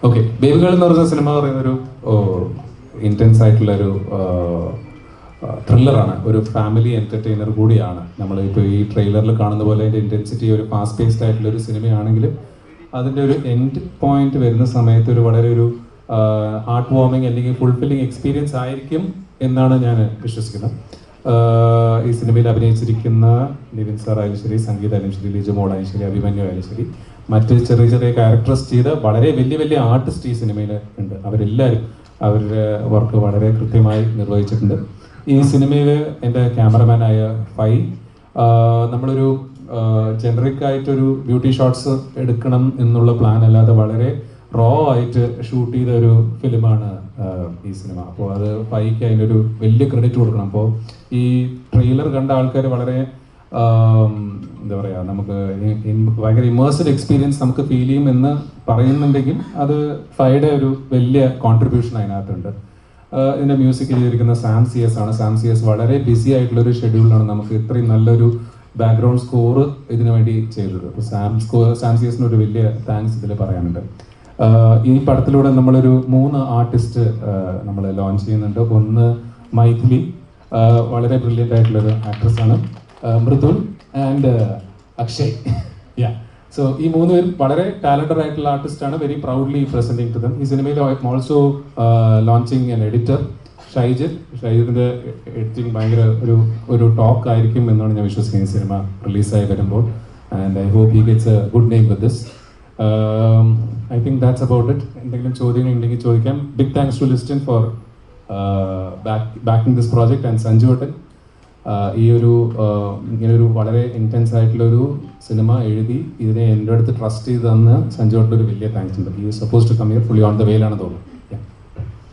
Okay, baby girl എന്ന് പറയുന്ന cinema പറയുന്നൊരു ഇൻറ്റൻസ് ആയിട്ടുള്ളൊരു ത്രില്ലറാണ്, ഒരു ഫാമിലി എൻ്റർടൈനർ കൂടിയാണ്. നമ്മളിപ്പോൾ ഈ ട്രെയിലറിൽ കാണുന്ന പോലെ അതിൻ്റെ ഇൻറ്റൻസിറ്റി ഒരു ഫാസ്റ്റ് പേസ്ഡ് ആയിട്ടുള്ളൊരു സിനിമയാണെങ്കിലും അതിൻ്റെ ഒരു എൻഡ് പോയിന്റ് വരുന്ന സമയത്ത് ഒരു വളരെ ഒരു ഹാർട്ട് വാർമിങ് അല്ലെങ്കിൽ ഫുൾഫില്ലിങ് എക്സ്പീരിയൻസ് ആയിരിക്കും എന്നാണ് ഞാൻ വിശ്വസിക്കുന്നത്. ഈ സിനിമയിൽ അഭിനയിച്ചിരിക്കുന്ന നിവിൻ സാർ ആയാലും ശരി, സംഗീത ആയാലും ശരി, ലിജു മോൾ ആയാലും ശരി, അഭിമന്യു ആയാലും ശരി, മറ്റ് ചെറിയ ചെറിയ ക്യാരക്ടേഴ്സ് ചെയ്ത വളരെ വലിയ വലിയ ആർട്ടിസ്റ്റ് ഈ സിനിമയിൽ ഉണ്ട്. അവരെല്ലാവരും അവരുടെ വർക്ക് വളരെ കൃത്യമായി നിർവഹിച്ചിട്ടുണ്ട്. ഈ സിനിമയിൽ എൻ്റെ ക്യാമറമാനായ ഫൈ നമ്മളൊരു ജനറിക് ആയിട്ടൊരു ബ്യൂട്ടി ഷോട്ട്സ് എടുക്കണം എന്നുള്ള പ്ലാൻ അല്ലാതെ വളരെ റോ ആയിട്ട് ഷൂട്ട് ചെയ്ത ഒരു ഫിലിമാണ് ഈ സിനിമ. അപ്പോൾ അത് ഫൈക്ക് അതിനൊരു വലിയ ക്രെഡിറ്റ് കൊടുക്കണം. അപ്പോൾ ഈ ട്രെയിലർ കണ്ട ആൾക്കാർ വളരെ എന്താ പറയുക, നമുക്ക് ഭയങ്കര ഇമേഴ്സീവ് എക്സ്പീരിയൻസ് നമുക്ക് ഫീൽ ചെയ്യും എന്ന് പറയുന്നുണ്ടെങ്കിൽ അത് ഫൈയുടെ ഒരു വലിയ കോൺട്രിബ്യൂഷൻ അതിനകത്തുണ്ട്. ഇതിൻ്റെ മ്യൂസിക് ചെയ്തിരിക്കുന്ന സാം സി എസ് ആണ്. സാം സി എസ് വളരെ ബിസി ആയിട്ടുള്ളൊരു ഷെഡ്യൂളിലാണ് നമുക്ക് ഇത്രയും നല്ലൊരു ബാക്ക്ഗ്രൗണ്ട് സ്കോർ ഇതിനു വേണ്ടി ചെയ്തത്. സാം സി എസിന് ഒരു വലിയ താങ്ക്സ് ഇതിൽ പറയാനുണ്ട്. ഈ പടത്തിലൂടെ നമ്മളൊരു 3 ആർട്ടിസ്റ്റ് നമ്മൾ ലോഞ്ച് ചെയ്യുന്നുണ്ട്. ഒന്ന് മൈഥിലി, വളരെ ബ്രില്യൻ്റ് ആയിട്ടുള്ളൊരു ആക്ട്രസ്സാണ്. മൃദുൽ ആൻഡ് അക്ഷയ്. സോ ഈ 3 പേരും വളരെ ടാലന്റഡ് ആയിട്ടുള്ള ആർട്ടിസ്റ്റാണ്. Very proudly presenting to them. ഈ സിനിമയിൽ ഓൾസോ ലോഞ്ചിങ് ആൻ എഡിറ്റർ ഷൈജിൻ്റെ എഡിറ്റിംഗ് ഭയങ്കര ഒരു ടോക്ക് ആയിരിക്കും എന്നാണ് ഞാൻ വിശ്വസിക്കുന്നത് ഈ സിനിമ റിലീസായി വരുമ്പോൾ. And I hope he gets a good name with this. I think that's about it. എന്തെങ്കിലും ചോദ്യങ്ങൾ ഉണ്ടെങ്കിൽ ചോദിക്കാം. Big thanks to listen for backing this project and Sanju ഏട്ടൻ. ഈ ഒരു ഇങ്ങനൊരു വളരെ ഇൻറ്റൻസ് ആയിട്ടുള്ളൊരു സിനിമ എഴുതി ഇതിനെ എൻ്റെ അടുത്ത് ട്രസ്റ്റ് ചെയ്ത് തന്ന് സഞ്ജു ഏട്ടൻ ഒരു വലിയ താങ്ക്സ് ഉണ്ട്. ഈ suppose to come here fully on the വേയിലാണ് തോന്നുന്നത്.